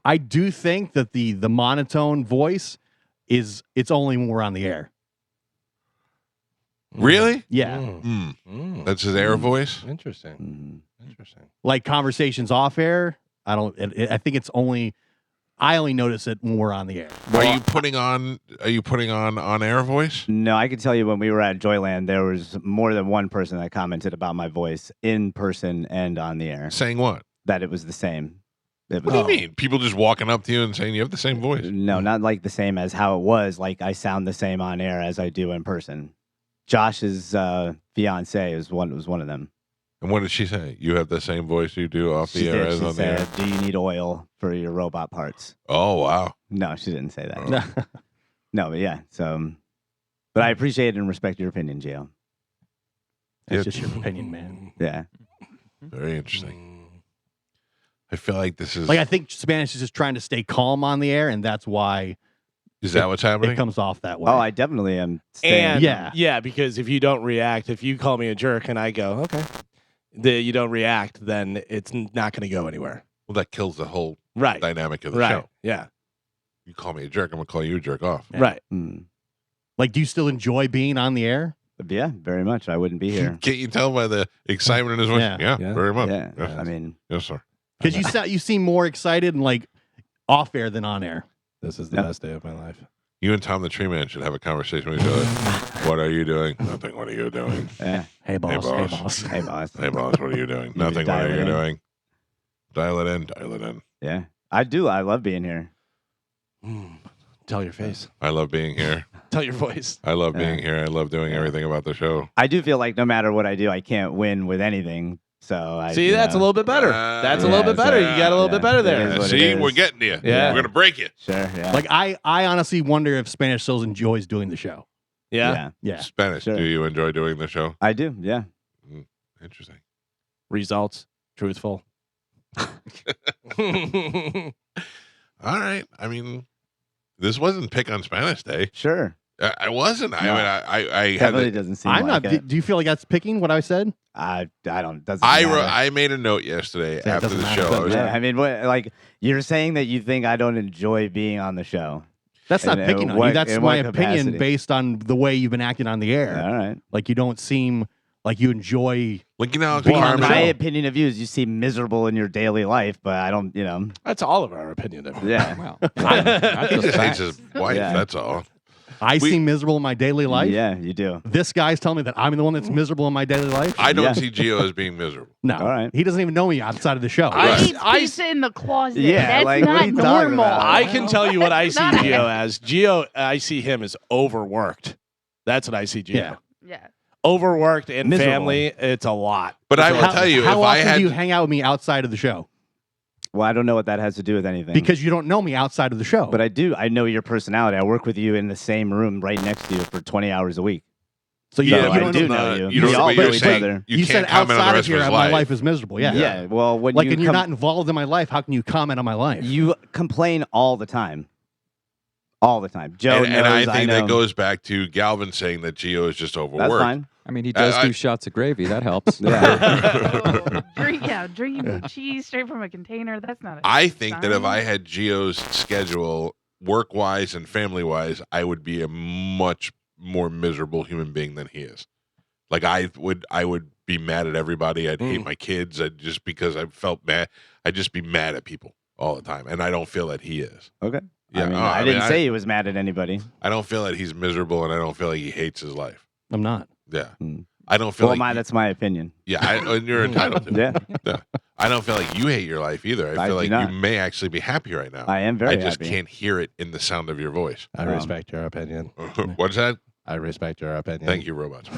I do think that the monotone voice it's only when we're on the air. Really? Yeah. That's his air voice? Interesting. Like conversations off air, I think it's only I only notice it when we're on the air. Are you putting on air voice? No, I can tell you when we were at Joyland, there was more than one person that commented about my voice in person and on the air. Saying what? That it was the same. What do you mean? People just walking up to you and saying you have the same voice? No, not like the same as how it was. Like I sound the same on air as I do in person. Josh's fiance was one of them. And what did she say? You have the same voice you do off the air as on the air? Do you need oil for your robot parts? Oh, wow. No, she didn't say that. No, but yeah. So, but I appreciate and respect your opinion, Gio. That's just your opinion, man. Yeah. Very interesting. I feel like this is... Like, I think Spanish is just trying to stay calm on the air, and that's why... Is that what's happening? It comes off that way. Oh, I definitely am. And yeah, because if you don't react, if you call me a jerk and I go, okay, you don't react, then it's not going to go anywhere. Well, that kills the whole Right. dynamic of the Right. show. Yeah. You call me a jerk, I'm going to call you a jerk off. Yeah. Right. Like, do you still enjoy being on the air? Yeah, very much. I wouldn't be here. Can't you tell by the excitement in his voice? Yeah. Yeah, very much. Yeah. Yes. I mean, Yes, sir. Because you seem more excited and like off air than on air. This is the best day of my life. You and Tom the Tree Man should have a conversation with each other. What are you doing? Nothing. What are you doing? yeah. Hey boss. Hey, Hey boss. boss. Hey, boss. Hey, boss, what are you doing? Nothing. What dial are it you in. doing? Dial it in. Dial it in. Yeah. I do. I love being here. Tell your face. I love being here. Tell your voice. I love being here. I love doing everything about the show. I do feel like no matter what I do, I can't win with anything. So I See, that's a little bit better. That's a little bit better. You got a little bit better It there. is what it See, is. we're getting to you. Yeah. We're going to break you. Sure. Yeah. Like I honestly wonder if Spanish still enjoys doing the show. Yeah. Yeah. Spanish, Sure. do you enjoy doing the show? I do. Yeah. Interesting. Results. Truthful. All right. I mean, this wasn't Pick on Spanish Day. Sure. I wasn't. I No. mean, I had Definitely doesn't seem I'm like not. it. Do you feel like that's picking what I said? I don't. Doesn't matter. I made a note yesterday it after doesn't the matter. show. I was, Yeah, I mean, what, like you're saying that you think I don't enjoy being on the show. That's not And, picking on what- you. That's in my what opinion capacity? based on the way you've been acting on the air. All right. Like you don't seem like you enjoy. Lincoln Alex Being on Carmen. the My show. opinion of you is you seem miserable in your daily life, but I don't. That's all of our opinion of it. Yeah. Well, He just hates his wife. Yeah. That's all. I seem miserable in my daily life. Yeah, you do. This guy's telling me that I'm the one that's miserable in my daily life. I don't Yeah. see Gio as being miserable. No, All right. he doesn't even know me outside of the show. Right. He eats pizza in the closet. Yeah, That's like, what are not you talking normal. about? I can tell you what I see Not- Gio as. Gio, I see him as overworked. That's what I see Gio. Yeah. Yeah. Overworked and Miserable. family, it's a lot. But I will How- tell you, how if I often had do you hang out with me outside of the show? Well, I don't know what that has to do with anything. Because you don't know me outside of the show. but I do. I know your personality. I work with you in the same room right next to you for 20 hours a week. so you, Yeah, you I don't do know. know you. You don't We know all what know you're each saying. other. You said can't comment on outside the of rest of here, his my life. life is miserable. Yeah. Yeah. Well, when Like, you and you're not involved in my life. How can you comment on my life? you complain all the time. All the time. Joe And I knows. think know. that goes back to Galvin saying that Gio is just overworked. That's fine. I mean, he does I- do shots of gravy. That helps. Yeah. Drinking cheese straight from a container. That's not. I think that if sign. I had Gio's schedule, work-wise and family-wise, I would be a much more miserable human being than he is. Like I would be mad at everybody. I'd hate my kids. I'd just because I felt mad. I'd just be mad at people all the time, and I don't feel that he is. Okay. Yeah, I mean, oh, I didn't mean, say he was mad at anybody. I don't feel that he's miserable, and I don't feel like he hates his life. I'm not. Yeah, Hmm. I don't feel Well, like that's my opinion. and you're entitled to. Yeah. Yeah. I don't feel like you hate your life either. I I feel do like not. you may actually be happy right now. I am very I just happy. can't hear it in the sound of your voice. I respect your opinion. What's that? I respect your opinion. Thank you, robots.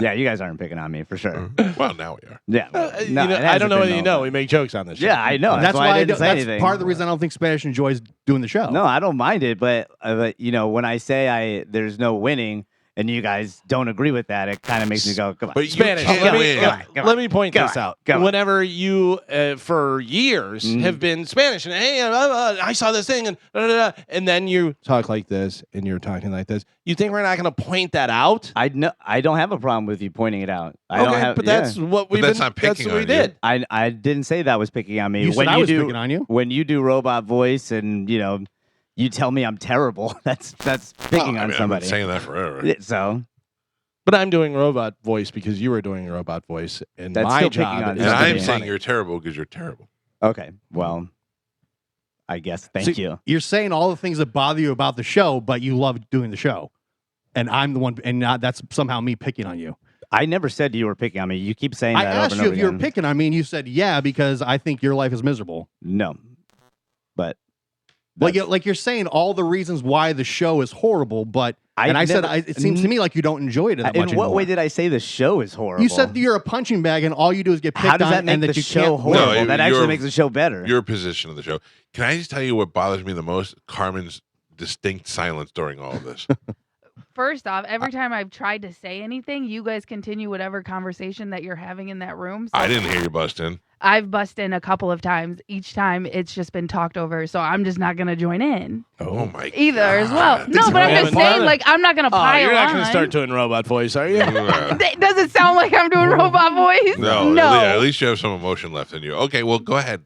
Yeah, you guys aren't picking on me for sure. Well, now we are. Yeah. You No, know, it I don't hasn't know been whether you know. We make jokes on this show. Yeah, I know. That's why I I didn't don't, say that's anything. part of the reason I don't think Spanish enjoys doing the show. No, I don't mind it, but when I say there's no winning, and you guys don't agree with that, it kind of makes me go, come on. But you Spanish. can't Come on, win. come on, come Let on. me point Go this on, out. go on. Whenever you, for years, have been Spanish, and hey, I saw this thing, and then you talk like this, and you're talking like this. You think we're not going to point that out? I don't have a problem with you pointing it out. I don't have, but that's what we've that's been. not That's picking what we on you. did. I didn't say that was picking on me. You when said I you was do, picking on you. When you do robot voice and, you tell me I'm terrible, that's picking on I've somebody. been saying that forever. So But I'm doing robot voice because you were doing robot voice, and That's my still picking job on is And to somebody. I'm be saying funny. you're terrible because you're terrible. okay, well, I guess thank you. You're saying all the things that bother you about the show, but you love doing the show. And I'm the one, and that's somehow me picking on you. I never said you were picking on me. You keep saying I that over asked and you over if you were again. picking on me, and you said, yeah, because I think your life is miserable. No, but Like you're saying all the reasons why the show is horrible, but I said it seems to me like you don't enjoy it that much in what anymore. way did I say the show is horrible? You said that you're a punching bag, and all you do is get picked How does on, that make and that the you show can't horrible? No, that actually you're- makes the show better. Your position of the show. Can I just tell you what bothers me the most? Carmen's distinct silence during all of this. First off, every time I've tried to say anything, you guys continue whatever conversation that you're having in that room. So I didn't hear you bust in. I've bust in a couple of times. Each time it's just been talked over, so I'm just not gonna join in Oh my either as well. God. No, but I'm just saying, Mother. like, I'm not gonna pile you're not on. going to start doing robot voice, are you? Does it sound like I'm doing robot voice? No, No. At least you have some emotion left in you. Okay, well, go ahead.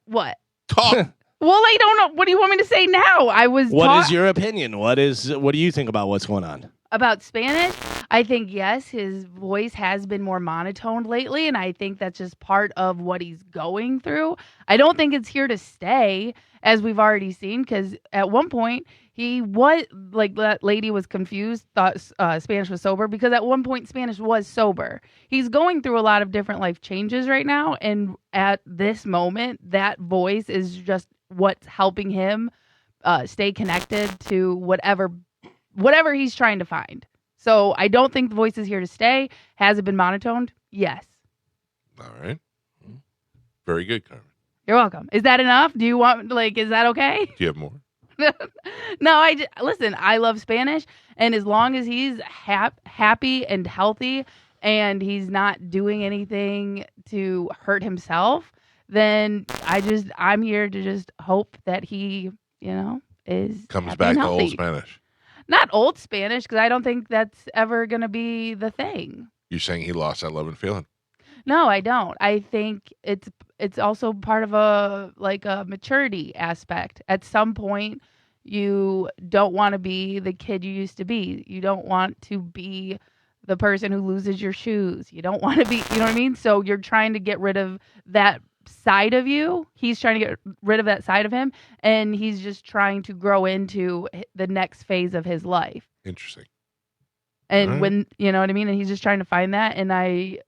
What? Talk. Well, I don't know. What do you want me to say now? I was What is your opinion? What do you think about what's going on? about Spanish. I think, yes, his voice has been more monotoned lately, and I think that's just part of what he's going through. I don't think it's here to stay, as we've already seen, because at one point he was like, that lady was confused, thought Spanish was sober, because at one point Spanish was sober. He's going through a lot of different life changes right now, and at this moment, that voice is just what's helping him stay connected to whatever he's trying to find. So I don't think the voice is here to stay. Has it been monotoned? Yes. All right. Very good, Carmen. You're welcome. Is that enough? Do you want, is that okay? Do you have more? No, listen, I love Spanish. And as long as he's happy and healthy and he's not doing anything to hurt himself, then I'm here to just hope that he, is Comes happy back and to old healthy. Spanish. Not old Spanish, because I don't think that's ever going to be the thing. You're saying he lost that love and feeling. No, I don't. I think it's also part of a maturity aspect. At some point, you don't want to be the kid you used to be. You don't want to be the person who loses your shoes. You don't want to be, you know what I mean? So you're trying to get rid of that side of you. He's trying to get rid of that side of him, and he's just trying to grow into the next phase of his life. Interesting. And Alright. when, you know what I mean? And he's just trying to find that, and I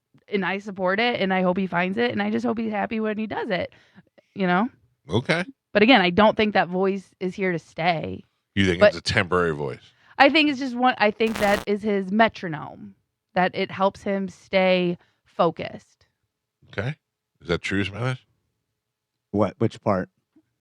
support it, and I hope he finds it, and I just hope he's happy when he does it, Okay. But again, I don't think that voice is here to stay. You think But- it's a temporary voice? I think it's just I think that is his metronome, that it helps him stay focused. Okay. Is that true, Spanish? What? Which part?